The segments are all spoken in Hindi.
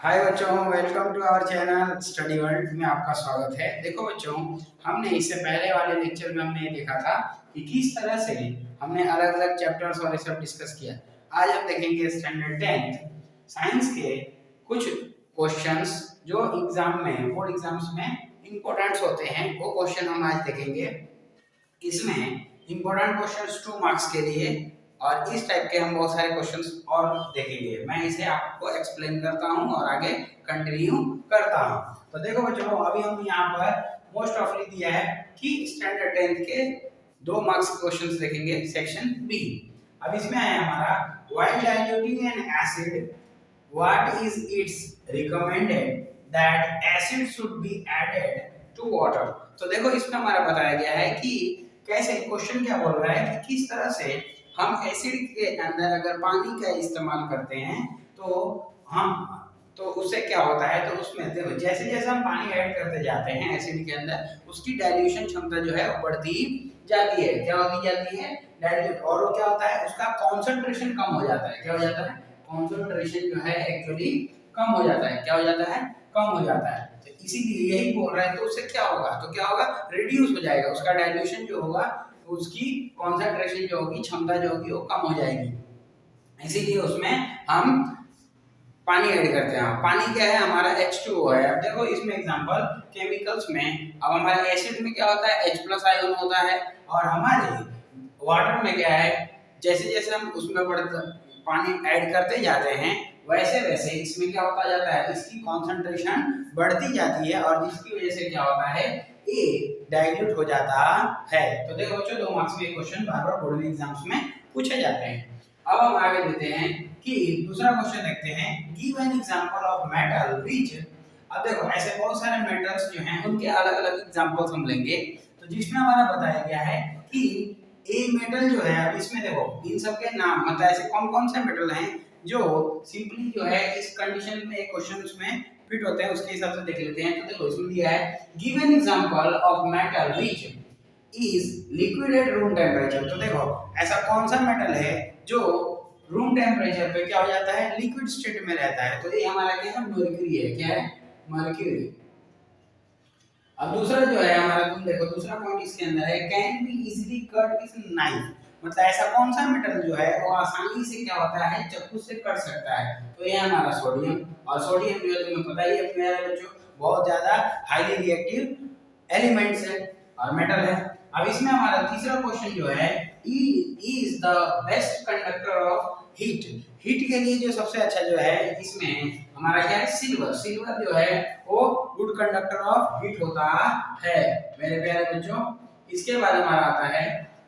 हाय बच्चों, welcome to our channel study world में आपका स्वागत है। देखो बच्चों, हमने इससे पहले वाले लेक्चर में हमने देखा था कि किस तरह से हमने अलग अलग चैप्टर्स और ये सब डिस्कस किया। आज हम देखेंगे स्टैंडर्ड 10th साइंस के कुछ क्वेश्चंस जो एग्जाम में बोर्ड एग्जाम्स में इंपॉर्टेंट होते हैं। वो क्वेश्चन हम आज देखेंगे। इसमें इंपॉर्टेंट क्वेश्चंस 2 मार्क्स के लिए और इस टाइप के हम बहुत सारे क्वेश्चंस और देखेंगे। मैं इसे आपको एक्सप्लेन करता हूं और आगे कंटिन्यू करता हूं। तो देखो बच्चों, अभी हम यहाँ पर मोस्ट ऑफली दिया है कि स्टैंडर्ड 10th के 2 मार्क्स के क्वेश्चंस देखेंगे, सेक्शन बी। अब इसमें है हमारा while diluting an acid what is it's recommended that acid should be added to water. तो देखो, इसमें हमारा बताया गया है कि कैसे, क्वेश्चन क्या बोल रहा है कि किस तरह से हम एसिड के अंदर अगर पानी का इस्तेमाल करते हैं तो उससे क्या होता है। तो उसमें देखो, जैसे जैसे हम पानी ऐड करते जाते हैं एसिड के अंदर, उसकी डाइल्यूशन क्षमता जो है वो बढ़ती जाती है। क्या होती जाती है? डाइल्यूट। और वो क्या होता है, उसका कॉन्सेंट्रेशन कम हो जाता है। क्या हो जाता है? कॉन्सेंट्रेशन जो है एक्चुअली कम हो जाता है। क्या हो जाता है? कम हो जाता है। तो इसीलिए यही बोल रहा है। तो उससे क्या होगा? तो क्या होगा? रिड्यूस हो जाएगा उसका डाइल्यूशन जो होगा, उसकी कॉन्सेंट्रेशन जो होगी, क्षमता जो होगी वो कम हो जाएगी। इसीलिए उसमें हम पानी ऐड करते हैं। पानी क्या है? हमारा H2O है। अब देखो इसमें एग्जांपल केमिकल्स में, अब हमारे एसिड में क्या होता है? H+ आयन होता है। और हमारे वाटर में क्या है? जैसे जैसे हम उसमें पानी ऐड करते जाते हैं, वैसे वैसे इसमें क्या होता जाता है? इसकी कॉन्सेंट्रेशन बढ़ती जाती है और जिसकी वजह से क्या होता है? ये डाइल्यूट हो जाता है। तो देखो बच्चों, 2 मार्क्स के क्वेश्चन बार बार बोर्ड एग्जाम्स में पूछे जाते हैं। अब हम आगे देते हैं कि दूसरा क्वेश्चन देखते हैं, give an example of metal which. अब देखो, ऐसे बहुत सारे मेटल्स जो हैं उनके अलग अलग एग्जांपल्स हम लेंगे। तो जिसमें हमारा बताया गया है कि ए मेटल जो है, अब इसमें देखो इन सब के नाम, मतलब ऐसे कौन कौन से मेटल हैं जो सिंपली जो है इस कंडीशन में क्वेश्चंस में फिट होते हैं, उसके हिसाब से देख लेते हैं। तो देखो इसमें दिया है, give an example of metal which is liquid at room temperature. तो देखो, ऐसा कौन सा मेटल है जो रूम टेम्परेचर पे क्या हो जाता है? लिक्विड स्टेट में रहता है। तो ये हमारा क्या है? मर्क्यूरी है। क्या है? मर्क्यूरी। अब दूसरा जो है हमारा, तुम देखो दूसरा पॉइंट इसके अंदर है, can be easily cut with knife. मतलब ऐसा कौन सा मेटल जो है वो आसानी से क्या होता है? चाकू से कट सकता है। तो ये हमारा सोडियम। और सोडियम जो है तुम्हें पता ही है मेरे बच्चों, बहुत ज्यादा हाईली रिएक्टिव एलिमेंट्स है और मेटल है। अब इसमें हमारा तीसरा क्वेश्चन जो है, is the best conductor of heat. Heat के लिए जो सबसे अच्छा जो है इसमें हमारा क्या है? सिल्वर। सिल्वर जो है वो गुड कंडक्टर ऑफ हीट होता है मेरे प्यारे बच्चों। इसके बाद हमारा आता है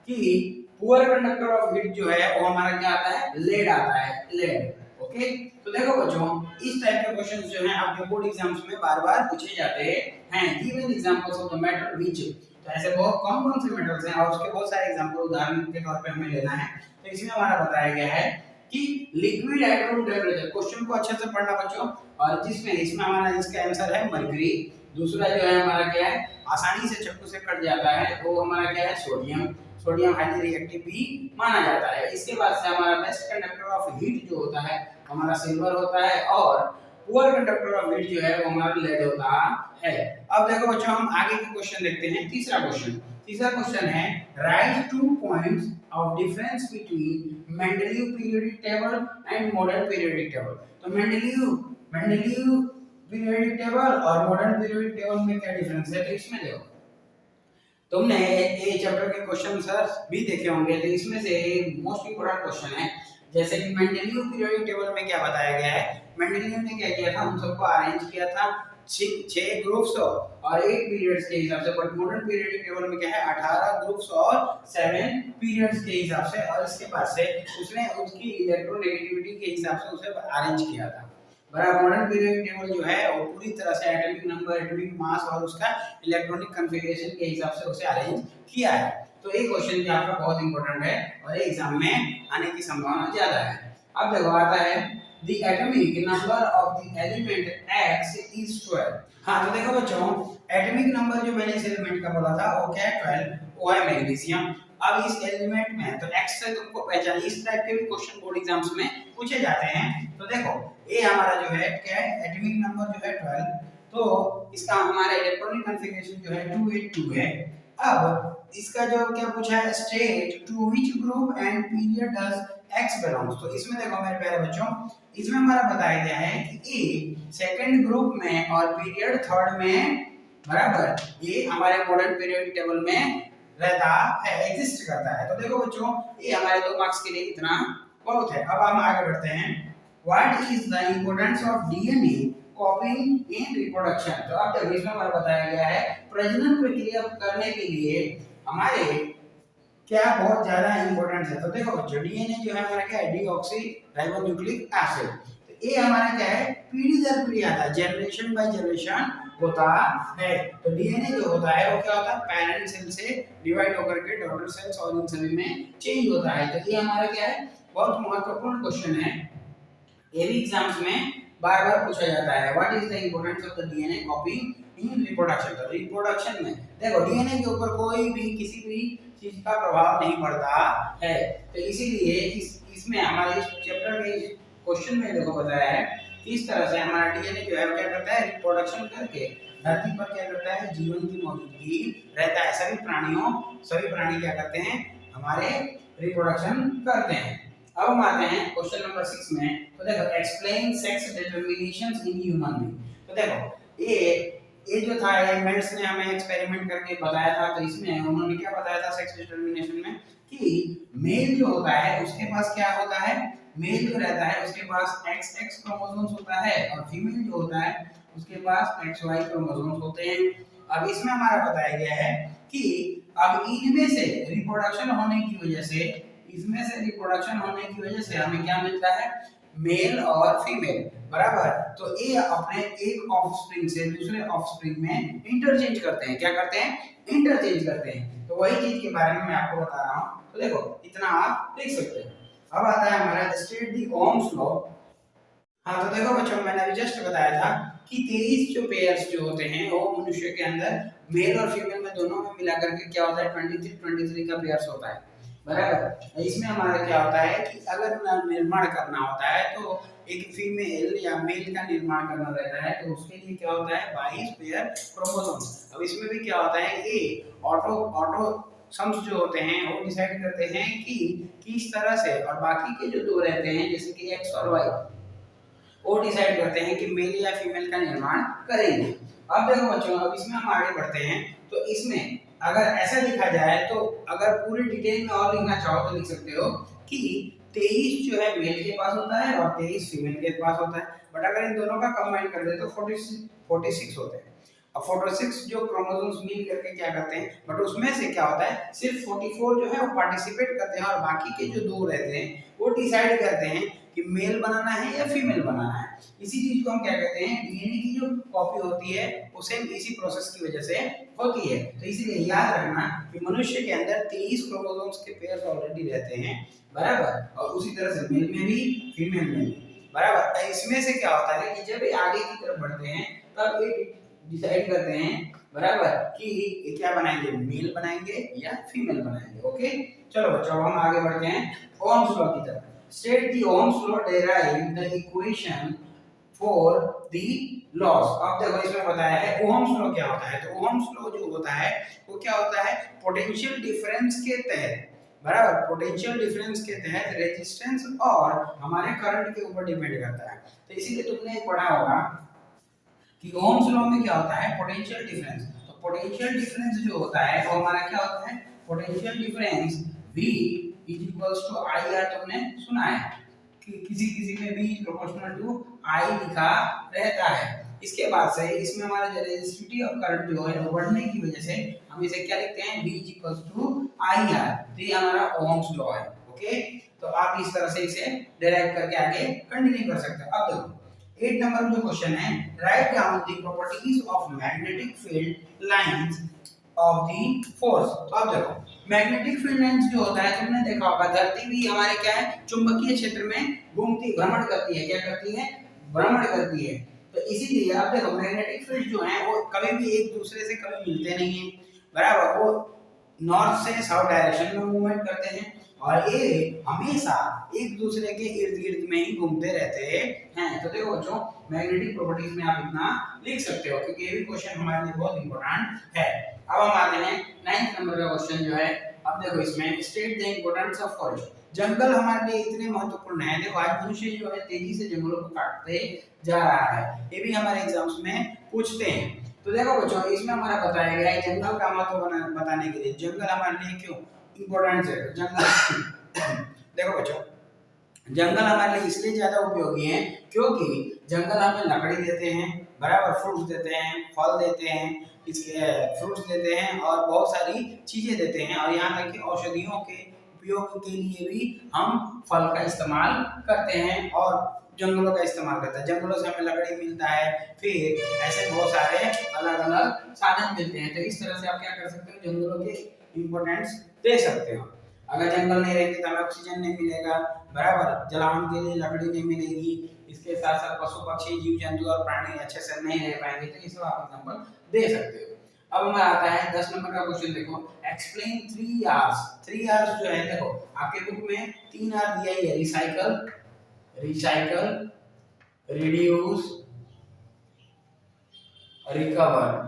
कि पुअर कंडक्टर ऑफ हीट जो है वो हमारा क्या आता है? लेड आता है। लेड। ओके। तो देखो बच्चों, इस टाइप के क्वेश्चंस जो हैं आपके बोर्ड एग्जाम्स में बार बार पूछे जाते हैं। Give an examples of the metal which. तो ऐसे बहुत कौन कौन से मेटल्स हैं और उसके बहुत सारे एग्जांपल उदाहरण के तौर पे हमें लेना है। तो इसमें हमारा बताया गया है कि liquid at room temperature. Question को अच्छे से पढ़ना बच्चों। और जिसमें इसमें हमारा इसका आंसर है मरकरी। दूसरा जो है हमारा क्या है? आसानी से चाकू से कट जाता है, वो हमारा क्या है? सोडियम। सोडियम हाईली रिएक्टिव भी माना जाता है। इसके बाद से हमारा बेस्ट कंडक्टर ऑफ हीट जो होता है हमारा सिल्वर होता है। और पुअर कंडक्टर ऑफ हीट जो है वो हमारा लेड होता है। अब देखो बच्चों, हम आगे के क्वेश्चन देखते हैं। तीसरा क्वेश्चन है, right 2 points of difference between Mendeleev periodic table and modern periodic table. तो मेंडलीव पीरियोडिक टेबल और मॉडर्न पीरियोडिक टेबल में क्या डिफरेंस है? तो इसमें देखो, तुमने ये चैप्टर के क्वेश्चन सर भी देखे होंगे। तो इसमें से मोस्ट इंपोर्टेंट क्वेश्चन है, जैसे कि मेंडलीव पीरियोडिक टेबल में क्या बताया गया है? मेंडलीव ने क्या किया था? उन सबको अरेंज किया था 6 ग्रुप्स और 8 पीरियड्स के हिसाब से। बट मॉडर्न पीरियोडिक टेबल में क्या है? 18 ग्रुप्स और 7 पीरियड्स के हिसाब से। और इसके बाद से उसने उसकी इलेक्ट्रोनेगेटिविटी के हिसाब से उसे अरेंज किया था। बराबर। मॉडर्न पीरियोडिक टेबल जो है वो पूरी तरह से एटॉमिक नंबर, एटॉमिक मास और उसका इलेक्ट्रॉनिक कॉन्फ़िगरेशन के हिसाब से उसे अरेंज किया है। तो ये क्वेश्चन भी आपका बहुत इंपॉर्टेंट है और एग्जाम में आने की संभावना ज्यादा है। अब देखो आता है, the atomic number of the element X is 12। हाँ, तो देखो बच्चों, एटॉमिक नंबर जो मैंने इस एलिमेंट का बोला था वो क्या है? 12। वो है मैग्नीशियम। अब इस एलिमेंट में तो एक्स से तुमको पहचान, इस टाइप के भी क्वेश्चन बोर्ड एग्जाम्स में पूछे जाते हैं। तो देखो ये हमारा जो है क्या है, एटॉमिक नंबर जो है 12, तो इसका हमारा इलेक्ट्रॉनिक कॉन्फ़िगरेशन जो है 282 है। अब इसका जो क्या पूछा है, state to which group and period does X belongs. तो इसमें देखो मेरे प्यारे बच्चों, इसमें हमारा बताया गया है कि ए सेकंड ग्रुप में और पीरियड थर्ड में, बराबर, ये हमारे मॉडर्न पीरियड टेबल में रहता है, एग्जिस्ट करता है। तो देखो बच्चों ये हमारे 2 मार्क्स के लिए इतना बहुत है। अब हम आगे बढ़ते हैं। What is the importance of DNA कॉपिंग in reproduction. तो अब देखो इसमें हमारा बताया गया है प्रजनन प्रक्रिया करने के लिए हमारे क्या बहुत ज्यादा इंपॉर्टेंट है। तो देखो बच्चों डीएनए जो है हमारा क्या है, डीऑक्सी राइबोन्यूक्लिक एसिड। तो ये हमारा क्या है, पीढ़ी दर पीढ़ी आता है, जनरेशन बाय जनरेशन होता है। तो डीएनए जो होता है वो क्या होता है, पेरेंट सेल से डिवाइड होकर के डॉटर सेल्स और इन सभी में चेंज होता है। तो ये हमारा क्या है, बहुत महत्वपूर्ण क्वेश्चन है, ये भी एग्जाम्स में बार-बार पूछा जाता है। What is the importance of the DNA कॉपिंग in reproduction. तो रिप्रोडक्शन में देखो डीएनए के ऊपर कोई भी किसी भी चीज का प्रभाव नहीं पड़ता है। तो इसीलिए इसमें हमारे इस चैप्टर के क्वेश्चन में देखो बताया है कि इस तरह से हमारा डीएनए जो है क्या करता है, रिप्रोडक्शन करके धरती पर क्या करता है, जीवन की मौजूदगी रहता है। सभी प्राणी क्या करते हैं, हमारे रिप्रोडक्शन करते हैं। अब हम आते हैं क्वेश्चन नंबर 6 में। तो देखो explain sex determinations in human being. तो देखो ये जो था एलिमेंट्स ने हमें एक्सपेरिमेंट करके बताया था। तो इसमें उन्होंने क्या बताया था सेक्स डिटरमिनेशन में, कि मेल जो होता है उसके पास क्या होता है, मेल जो रहता है उसके पास XX क्रोमोसोम्स होता है और फीमेल जो होता है उसके पास XY क्रोमोसोम्स होते हैं। अब इसमें हमारा बताया गया है कि अब इनमें से रिप्रोडक्शन होने की वजह से, हमें क्या मिलता है, मेल और फीमेल, बराबर। तो ये अपने एक ऑफस्प्रिंग से दूसरे ऑफस्प्रिंग में इंटरचेंज करते हैं। क्या करते हैं, इंटरचेंज करते हैं। तो वही चीज के बारे में मैं आपको बता रहा हूँ। तो देखो इतना आप लिख सकते हैं। अब आता है हमारा स्टेट द ओम्स लॉ। हाँ तो देखो बच्चों मैंने अभी जस्ट बताया था कि 23 जो पेयर्स जो होते हैं वो मनुष्य के अंदर मेल और फीमेल में दोनों में मिला करके क्या होता है, 23 का पेयर्स होता है, बराबर। इसमें हमारा क्या होता है कि अगर निर्माण करना होता है तो एक फीमेल या मेल का निर्माण करना रहता है, तो उसके लिए क्या होता है 22 पेयर क्रोमोसोम्स। अब इसमें भी क्या होता है, ये ऑटो सम्स जो होते हैं वो डिसाइड करते हैं कि किस तरह से, और बाकी के जो दो रहते हैं जैसे कि एक्स और वाई, वो डिसाइड करते हैं कि मेल या फीमेल का निर्माण करेंगे। अब देखो बच्चों अब इसमें हम आगे बढ़ते हैं। तो इसमें अगर ऐसा लिखा जाए, तो अगर पूरी डिटेल में और लिखना चाहो तो लिख सकते हो कि 23 जो है मेल के पास होता है और 23 फीमेल के पास होता है। बट अगर इन दोनों का कंबाइन कर दे तो 46 होते हैं। अब 46 जो क्रोमोसोम्स मिल करके क्या करते हैं, बट उसमें से क्या होता है सिर्फ 44 जो है वो पार्टिसिपेट करते हैं और बाकी के जो दो रहते हैं वो डिसाइड करते हैं कि मेल बनाना है या फीमेल बनाना है। इसी चीज को हम क्या कहते हैं, डीएनए की जो कॉपी होती है वो सेम इसी प्रोसेस की वजह से होती है। तो इसीलिए याद रखना कि मनुष्य के अंदर 23 क्रोमोसोम्स के पेयर्स ऑलरेडी रहते हैं, बराबर, और उसी तरह से मेल में भी फीमेल में भी, बराबर। इसमें से क्या होता है कि जब ये आगे की तरफ बढ़ते हैं तब ये डिसाइड करते हैं, बराबर, कि ये क्या बनाएंगे, मेल बनाएंगे या फीमेल बनाएंगे। ओके चलो बच्चों हम आगे बढ़ते हैं ओम्स लॉ की तरफ। State the Ohm's law derive the equation for the laws। अब देखो इसमें बताया है Ohm's law क्या होता है। तो Ohm's law जो होता है वो क्या होता है, पोटेंशियल डिफरेंस के तहत, बराबर, पोटेंशियल डिफरेंस के तहत रेजिस्टेंस और हमारे करंट के ऊपर डिपेंड करता है। तो इसीलिए तुमने पढ़ा होगा कि Ohm's law में क्या होता है, पोटेंशियल डिफरेंस। तो पोटेंशियल डिफरेंस जो होता है वो हमारा क्या होता है, potential difference V is equals to I R. तुमने सुना है कि किसी में भी प्रोपोर्शनल टू आई लिखा रहता है। इसके बाद से इसमें हमारा जो रेजिस्टिविटी ऑफ करंट जो है वो बढ़ने की वजह से हम इसे क्या लिखते हैं, V is equals to I R. तो ये हमारा ओम्स लॉ है। ओके तो आप इस तरह से इसे डिराइव करके आगे कंटिन्यू कर सकते हो। अब देखो 8 नंबर जो क्वेश्चन है, write down the properties of magnetic field lines of the force. तो अब देखो मैग्नेटिक फील्ड लाइंस जो होता है, तुमने देखा होगा धरती भी हमारे क्या है, चुंबकीय क्षेत्र में घूमती, भ्रमण करती है। क्या करती है, भ्रमण करती है। तो इसीलिए आप देखो मैग्नेटिक फील्ड जो है वो कभी भी एक दूसरे से कभी मिलते नहीं है, बराबर। वो नॉर्थ से साउथ डायरेक्शन में मूवमेंट करते हैं और ये हमेशा एक दूसरे के इर्द गिर्द में ही घूमते रहते हैं। तो देखो बच्चों, मैग्नेटिक प्रॉपर्टीज में आप इतना लिख सकते हो क्योंकि ये भी क्वेश्चन हमारे लिए बहुत इंपॉर्टेंट है। अब हम आते हैं 9th नंबर का क्वेश्चन जो है। अब देखो इसमें state the importance of forest. जंगल हमारे लिए इतने महत्वपूर्ण है। देखो आज मनुष्य जो है तेजी से जंगलों को काटते जा रहा है, ये भी हमारे एग्जाम्स में पूछते हैं। तो देखो बच्चों, इसमें हमारा बताया गया है जंगल का महत्व बताने के लिए जंगल हमारे लिए क्यों इंपॉर्टेंट है। जंगल देखो बच्चों, जंगल हमारे लिए इसलिए ज्यादा उपयोगी है क्योंकि जंगल हमें लकड़ी देते हैं, बराबर, फ्रूट्स देते हैं, फल देते हैं, इसके फ्रूट्स देते हैं और बहुत सारी चीजें देते हैं। और यहाँ तक कि औषधियों के उपयोग के लिए भी हम फल का इस्तेमाल करते हैं और जंगलों का इस्तेमाल करते हैं। जंगलों से हमें लकड़ी मिलता है, फिर ऐसे बहुत सारे अलग अलग साधन मिलते हैं। तो इस तरह से आप क्या कर सकते हो, जंगलों के इंपॉर्टेंस दे सकते हो। अगर जंगल नहीं रहेंगे तो हमें ऑक्सीजन नहीं मिलेगा, बराबर, जलावन के लिए लकड़ी नहीं मिलेगी, इसके साथ साथ पशु पक्षी जीव जंतु और प्राणी अच्छे से नहीं रह पाएंगे। तो इसको आप एग्जांपल दे सकते हो। अब हमारा आता है 10 नंबर का क्वेश्चन। देखो, एक्सप्लेन 3 R's। 3 R's जो है, देखो आपके बुक में 3 R दिया ही है, रिसाइकल, रिसाइकल, रिड्यूस, रिकवर।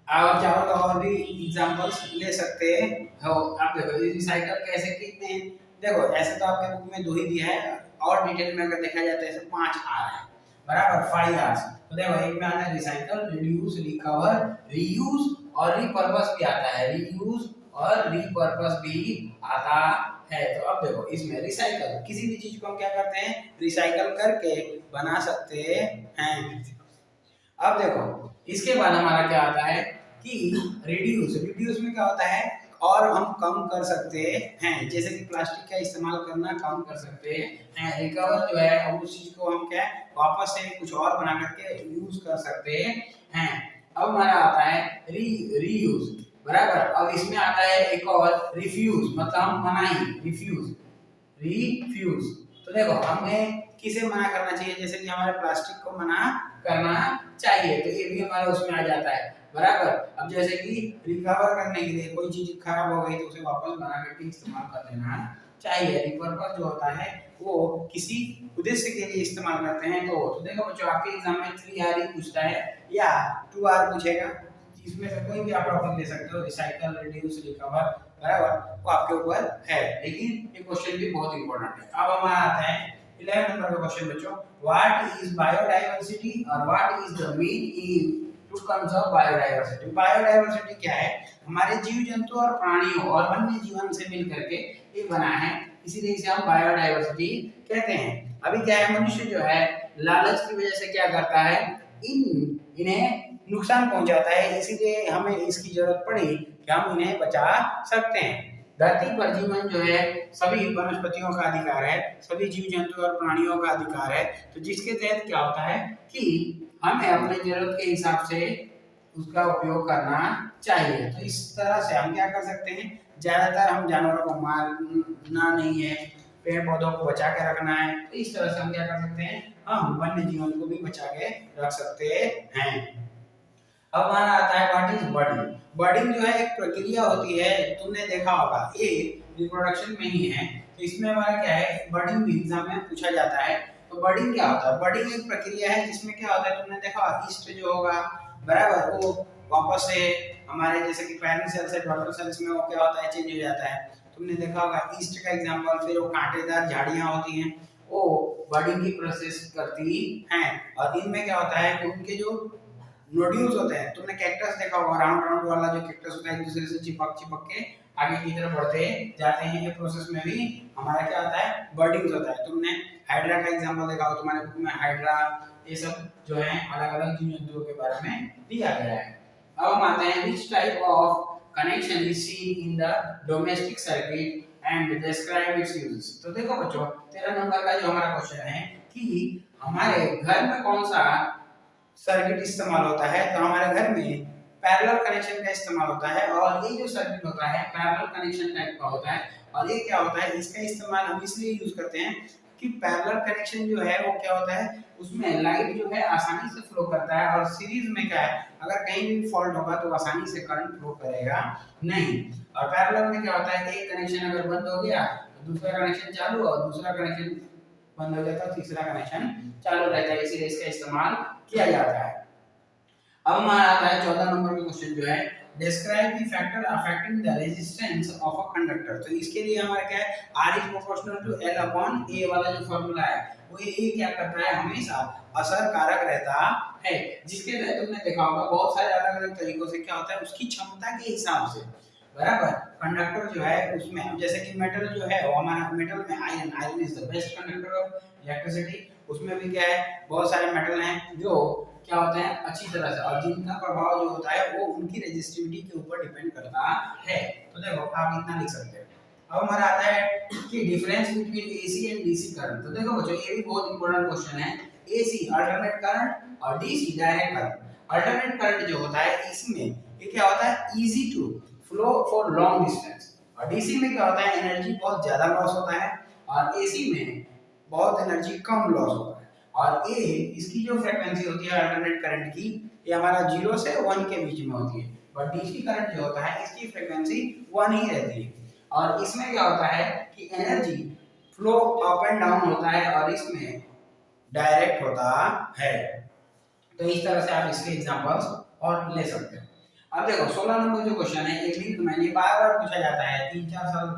आप चाहो तो और भी एग्जांपल्स ले सकते हो। आप देखो रिसाइकल कैसे कितने, देखो ऐसे तो आपके बुक में 2 ही दिया है, और डिटेल में अगर देखा जाए तो ऐसे 5 आर है, बराबर, 5 आर्स। तो देखो एक में आता है रिसाइकल, रिड्यूस, रिकवर, रीयूज और रिपर्पस भी आता है, रीयूज और रिपर्पस भी आता है। तो अब देखो इसमें रिसाइकल, किसी भी चीज को हम क्या करते हैं, रिसाइकल करके बना सकते हैं। अब देखो इसके बाद हमारा क्या आता है कि रिड्यूस। रिड्यूस में क्या होता है, और हम कम कर सकते हैं, जैसे कि प्लास्टिक का इस्तेमाल करना कम कर सकते हैं। रिकवर जो है, अब उस चीज को हम क्या वापस से कुछ और बना करके यूज कर सकते हैं। अब हमारा आता है रीयूज, बराबर। अब इसमें आता है एक और रिफ्यूज, मतलब हम मनाही, रिफ्यूज, रिफ्यूज। तो देखो हमें किसे मना करना चाहिए, जैसे कि हमारे प्लास्टिक को मना करना चाहिए, तो ये भी हमारा उसमें आ जाता है, बराबर। अब जैसे कि रिकवर करने के लिए कोई चीज खराब हो गई तो उसे वापस बना करके इस्तेमाल कर लेना चाहिए। रिपर्पस जो होता है वो किसी उद्देश्य के लिए इस्तेमाल करते हैं। तो देखो बच्चों, आपके एग्जाम में 3 R ही पूछता है या 2 R पूछेगा, इसमें से कोई भी आप टॉपिक ले सकते हो, रिसाइकल, रिड्यूस, रिकवर, बराबर, वो आपके ऊपर है, लेकिन ये क्वेश्चन भी बहुत इंपॉर्टेंट है। अब हमारा आता है 11 नंबर का क्वेश्चन बच्चों, व्हाट इज बायोडायवर्सिटी और what is the main aim to conserve biodiversity. Biodiversity क्या है, हमारे जीव जंतु और प्राणियों और वन्य जीवन से मिलकर के ये बना है, इसीलिए इसे हम बायोडायवर्सिटी कहते हैं। अभी क्या है, मनुष्य जो है लालच की वजह से क्या करता है, इन्हें नुकसान पहुंचाता है, इसीलिए हमें इसकी जरूरत पड़ी कि हम इन्हें बचा सकते हैं। धरती पर जीवन जो है सभी वनस्पतियों का अधिकार है, सभी जीव जंतु और प्राणियों का अधिकार है। तो जिसके तहत क्या होता है कि हमें अपने जरूरत के हिसाब से उसका उपयोग करना चाहिए। तो इस तरह से हम क्या कर सकते हैं, ज्यादातर हम जानवरों को मारना नहीं है, पेड़ पौधों को बचा के रखना है। तो इस तरह से हम क्या कर सकते हैं, हम वन्य जीवन को भी बचा के रख सकते हैं। अब हमारा आता है व्हाट इज बर्डिंग। बर्डिंग जो है एक प्रक्रिया होती है, तुमने देखा होगा, ये रिप्रोडक्शन में ही है। तो इसमें हमारा क्या है, बर्डिंग भी एग्जाम में पूछा जाता है। तो बर्डिंग क्या होता है, बर्डिंग एक प्रक्रिया है जिसमें क्या होता है, तुमने देखा ईस्ट जो होगा, बराबर, वो वापस से हमारे जैसे कि पेरेंट सेल से डॉटर सेल्स में वो क्या होता है, चेंज हो जाता है। तुमने देखा होगा ईस्ट का एग्जांपल, फिर वो कांटेदार झाड़ियां होती हैं, वो बर्डिंग की प्रोसेस करती हैं। और इनमें क्या होता है, उनके जो नोड्यूल्स होते हैं, तुमने कैक्टस देखा होगा, राउंड राउंड वाला जो कैक्टस होता है, एक दूसरे से चिपक के आगे की तरफ बढ़ते जाते हैं। ये प्रोसेस में भी हमारा क्या होता है, बर्डिंग होता है। तुमने हाइड्रा का एग्जांपल देखा हो तुम्हारे बुक में, हाइड्रा, ये सब जो है अलग अलग जीव जंतुओं के बारे में दिया गया है। अब हम आते हैं which type of connection is seen in the domestic circuit and describe it's uses. तो देखो बच्चों, 13 नंबर का जो हमारा क्वेश्चन है कि हमारे घर में कौन सा सर्किट इस्तेमाल होता है। तो हमारे घर में पैरेलल कनेक्शन का इस्तेमाल होता है, और ये जो सर्किट होता है पैरेलल कनेक्शन टाइप का होता है। और ये क्या होता है, इसका इस्तेमाल हम इसलिए यूज करते हैं कि पैरेलल कनेक्शन जो है वो क्या होता है, उसमें लाइट जो है आसानी से फ्लो करता है, और सीरीज में क्या है, अगर कहीं भी फॉल्ट होगा तो आसानी से करंट फ्लो करेगा नहीं। और पैरेलल में क्या होता है, एक कनेक्शन अगर बंद हो गया तो दूसरा कनेक्शन चालू, और दूसरा कनेक्शन बंद हो जाता है तो तीसरा कनेक्शन चालू रहता है, इसीलिए इसका इस्तेमाल किया जाता है। अब हमारा आता है 14 नंबर का क्वेश्चन जो है, describe the factor affecting the resistance of a conductor. तो इसके लिए हमारा क्या है, R is proportional to L upon A वाला जो फार्मूला है, वो ये क्या करता है, हमेशा असर कारक रहता है, जिसके तहत तुमने देखा होगा बहुत सारे अलग अलग तरीकों से क्या होता है, उसकी क्षमता के हिसाब से, बराबर। कंडक्टर जो है उसमें जैसे कि मेटल जो है, वो हमारा मेटल में iron is the best conductor of electricity, उसमें भी क्या है, बहुत सारे मेटल हैं जो क्या होते हैं अच्छी तरह से, और जिनका प्रभाव जो होता है वो उनकी रेजिस्टिविटी के ऊपर डिपेंड करता है। तो देखो आप इतना लिख सकते हैं। अब हमारा आता है कि difference between AC and DC current. तो देखो बच्चों, ये भी बहुत इंपॉर्टेंट क्वेश्चन है। एसी अल्टरनेट करंट और DC direct current. Alternate current जो होता है इसमें ये क्या होता है, easy to flow for long distance, और डीसी में क्या होता है, एनर्जी बहुत ज्यादा लॉस होता है, और एसी में बहुत एनर्जी कम लॉस होता है। और ए इसकी जो फ्रीक्वेंसी होती है अल्टरनेट करंट की, ये हमारा 0 से 1 के बीच में होती है, बट डीसी करंट जो होता है इसकी फ्रीक्वेंसी 1 ही रहती है। और इसमें क्या होता है कि energy flow up and down होता है, और इसमें डायरेक्ट होता है। तो इस तरह से आप इसके एग्जांपल्स और ले सकते हैं। अब देखो 16 नंबर जो क्वेश्चन है, एक लिंक मैंने बार बार पूछा जाता है, 3-4 साल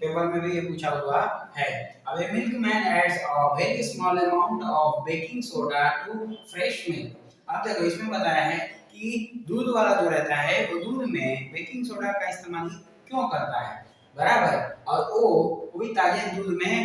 पेपर में भी ये पूछा हुआ है। अब a milkman adds a very small amount of baking soda to fresh milk. अब देखो इसमें बताया है कि दूध वाला जो रहता है वो दूध में बेकिंग सोडा का इस्तेमाल क्यों करता है, बराबर, और वो भी ताजे दूध में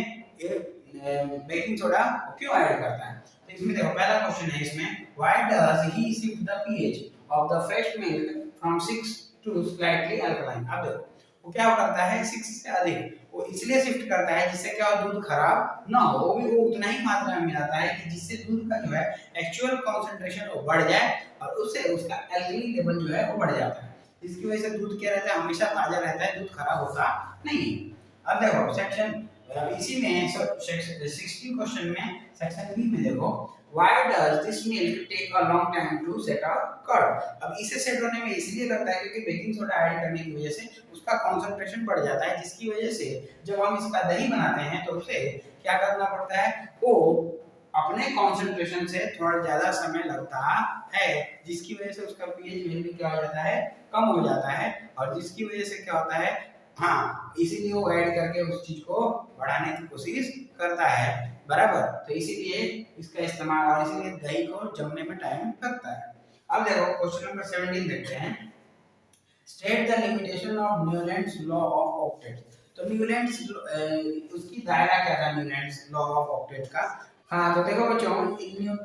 बेकिंग सोडा क्यों ऐड करता है। तो इसमें देखो पहला क्वेश्चन है इसमें, why does he shift the pH of the fresh milk from 6 to slightly alkaline. अब देखो वो क्या करता है, 6 से अधिक वो इसलिए शिफ्ट करता है जिससे क्या दूध खराब ना हो, वो भी वो उतना ही मात्रा में मिलाता है कि जिससे दूध का जो है एक्चुअल कंसंट्रेशन वो बढ़ जाए, और उससे उसका एल्कली लेवल जो है वो बढ़ जाता है। इसकी वजह से दूध क्या रहता है, हमेशा ताजा रहता है, दूध खराब होता नहीं। अब देखो सेक्शन इसी में 16 क्वेश्चन में सेक्शन बी में देखो, why does this milk take a long time to set a curd। अब इसे सेट होने में इसलिए लगता है क्योंकि बेकिंग सोडा ऐड करने की वजह से उसका कंसंट्रेशन बढ़ जाता है, जिसकी वजह से जब हम इसका दही बनाते हैं तो उसे क्या करना पड़ता है, वो अपने कंसंट्रेशन से थोड़ा ज्यादा समय लगता है, जिसकी वजह से उसका पीएच वैल्यू क्या हो जाता है, कम हो जाता है, और जिसकी वजह से क्या होता है, हाँ इसीलिए वो ऐड करके उस चीज को बढ़ाने की कोशिश करता है, बराबर। तो इसीलिए इसका इस्तेमाल, और इसीलिए दही को जमने में टाइम लगता है। अब देखो क्वेश्चन नंबर 17 देखते हैं, state the limitation of Newlands law of octet. तो न्यूलैंड्स उसकी दायरा क्या था, न्यूलैंड्स लॉ ऑफ ऑक्टेट का। हाँ तो देखो बच्चों,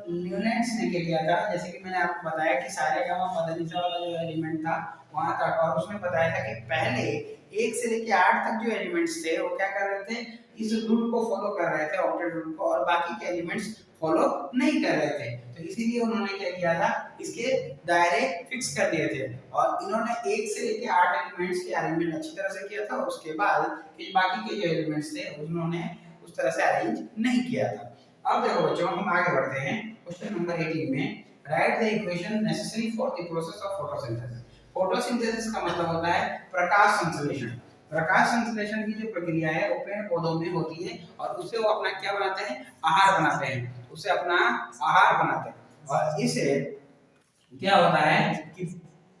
न्यूलैंड्स ने क्या किया था, जैसे कि मैंने आपको बताया कि सारे गामा पदनिसा वाला जो एलिमेंट था वहां तक, और उसमें बताया था कि पहले 1 से लेकर 8 तक जो एलिमेंट्स थे वो क्या कर रहे थे, इस रूल को फॉलो कर रहे थे, ऑक्टेट रूल को, और बाकी के एलिमेंट्स फॉलो नहीं कर रहे थे। तो इसीलिए उन्होंने क्या किया था, इसके दायरे फिक्स कर दिए थे, और इन्होंने 1 से लेकर 8 एलिमेंट्स के अरेंजमेंट अच्छी तरह से किया था, और उसके बाद बाकी के जो एलिमेंट्स थे उन्होंने उस तरह से अरेंज नहीं किया था। अब देखो बच्चों हम आगे बढ़ते हैं क्वेश्चन नंबर 18 में, right the equation necessary for the process of photosynthesis. Photosynthesis का मतलब होता है प्रकाश संश्लेषण। प्रकाश संश्लेषण की जो प्रक्रिया है वो पेड़ पौधों में होती है, और उससे वो अपना क्या बनाते हैं, आहार बनाते हैं, उससे अपना आहार बनाते हैं। और इससे क्या होता है कि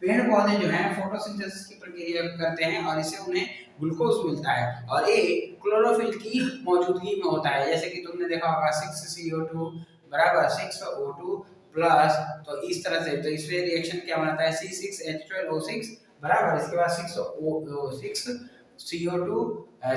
पेड़ पौधे जो हैं फोटोसिंथेसिस की प्रक्रिया करते हैं, और इससे उन्हें ग्लूकोज मिलता है, और ये क्लोरोफिल की मौजूदगी में होता है। जैसे कि तुमने देखा होगा 6CO2 बराबर 6O2 प्लस, तो इस तरह से, तो इसमें रिएक्शन क्या बनाता है, C6H12O6 बराबर, इसके बाद 6CO2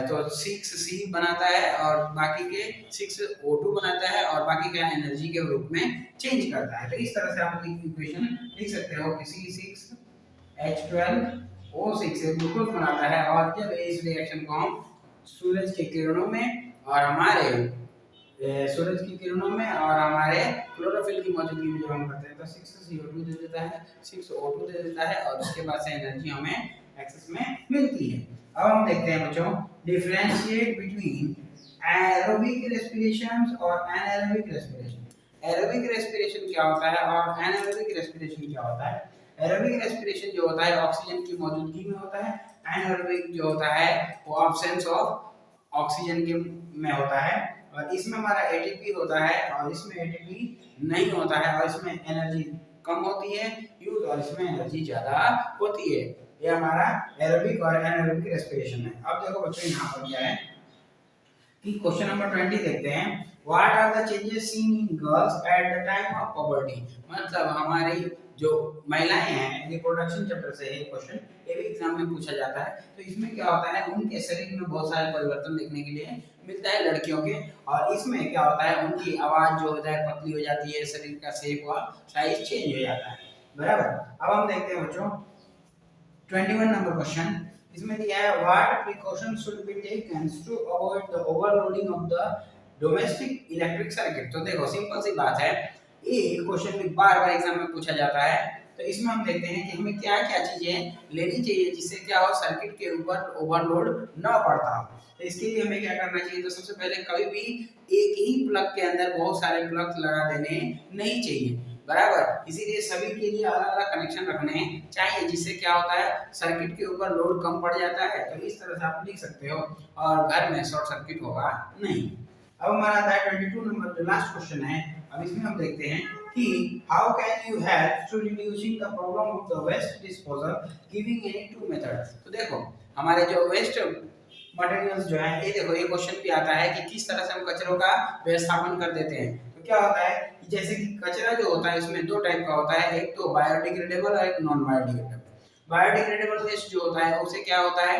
तो 6C बनाता है, और बाकी के 6O2 बनाता है, और बाकी का एनर्जी के रूप में चेंज करता है। तो इस तरह से आप इक्वेशन लिख सकते हो कि C6H12O6 ग्लूकोज बनाता है, और जब इस रिएक्शन को हम सूरज की किरणों में और हमारे क्लोरोफिल की मौजूदगी में जब हम करते हैं तो 6CO2 दे देता है, 6O2 दे देता है, और उसके बाद से एनर्जी हमें एक्सेस में मिलती है। अब हम देखते हैं बच्चों, डिफरेंशिएट बिटवीन एरोबिक रेस्पिरेशन और एनारोबिक रेस्पिरेशन। एरोबिक रेस्पिरेशन क्या होता है और एनारोबिक रेस्पिरेशन क्या होता है? एरोबिक रेस्पिरेशन जो होता है ऑक्सीजन की मौजूदगी में होता है, एनारोबिक जो होता है वो ऑब्सेंस ऑफ ऑक्सीजन के में होता है, और इसमें हमारा एटीपी होता है और इसमें एटीपी नहीं होता है, और इसमें एनर्जी कम होती है यूज और इसमें एनर्जी ज्यादा होती है। ये हमारा एरोबिक और एनारोबिक रेस्पिरेशन है। अब देखो बच्चों यहाँ पर क्या है कि क्वेश्चन नंबर 20 देखते हैं। What are the changes seen in girls at the time of puberty? मतलब हमारी जो महिलाएं हैं, रिप्रोडक्शन चैप्टर से ये क्वेश्चन ये भी एग्जाम में पूछा जाता है। तो इसमें क्या होता है, उनके शरीर में बहुत सारे परिवर्तन देखने के लिए मिलता है लड़कियों के, और इसमें क्या होता है उनकी आवाज जो होता है पतली हो जाती है, शरीर का शेप और साइज चेंज हो जाता है, बराबर। अब हम देखते हैं बच्चों 21 नंबर क्वेश्चन। इसमें दिया है what precautions should be taken to avoid the overloading of the domestic electric circuit. तो देखो सिंपल सी बात है, ये क्वेश्चन भी बार बार एग्जाम में पूछा जाता है। तो इसमें हम देखते हैं कि हमें क्या क्या चीजें लेनी चाहिए जिससे क्या हो सर्किट के ऊपर ओवरलोड न पड़ता हो। तो इसके लिए हमें क्या करना चाहिए? तो सबसे पहले कभी भी एक ही प्लग के अंदर बहुत सारे प्लग लगा देने नहीं चाहिए, बराबर। इसीलिए सभी के लिए अलग अलग कनेक्शन रखने चाहिए जिससे क्या होता है सर्किट के ऊपर लोड कम पड़ जाता है। तो इस तरह से आप लिख सकते हो और घर में शॉर्ट सर्किट होगा नहीं। अब हमारा आता है 22 नंबर जो लास्ट क्वेश्चन है। अब इसमें हम देखते हैं कि how can you help to reducing the problem of the waste disposal giving any two methods. तो देखो हमारे जो वेस्ट मटेरियल्स जो है, ये देखो ये क्वेश्चन भी आता है कि किस तरह से हम कचरों का व्यवस्थापन कर देते हैं। तो क्या होता है कि जैसे कि कचरा जो होता है इसमें दो टाइप का होता है, एक तो बायोडिग्रेडेबल और एक नॉन बायोडिग्रेडेबल। बायोडिग्रेडेबल वेस्ट जो होता है उससे क्या होता है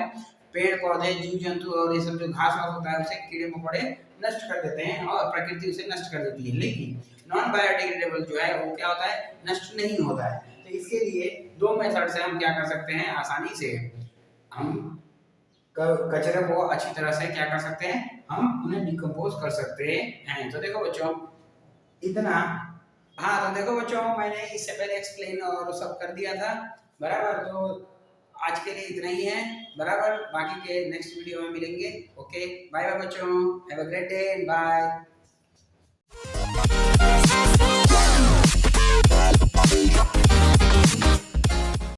पेड़ पौधे जीव जंतु और ये सब जो घास वास होता है उसे कीड़े मकोड़े नष्ट कर देते हैं और प्रकृति उसे नष्ट कर देती है। लेकिन नॉन बायोडिग्रेडेबल जो है वो क्या होता है नष्ट नहीं होता है। तो इसके लिए दो मेथड से हम क्या कर सकते हैं, आसानी से हम कचरे को अच्छी तरह से क्या कर सकते हैं, हम उन्हें डिकम्पोज कर सकते हैं। तो देखो बच्चों इतना, हाँ तो देखो बच्चों मैंने इससे पहले एक्सप्लेन और सब कर दिया था, बराबर। तो आज के लिए इतना ही है, बराबर। बाकी के नेक्स्ट वीडियो में मिलेंगे। ओके बाय बाय बच्चों, have a great day, bye.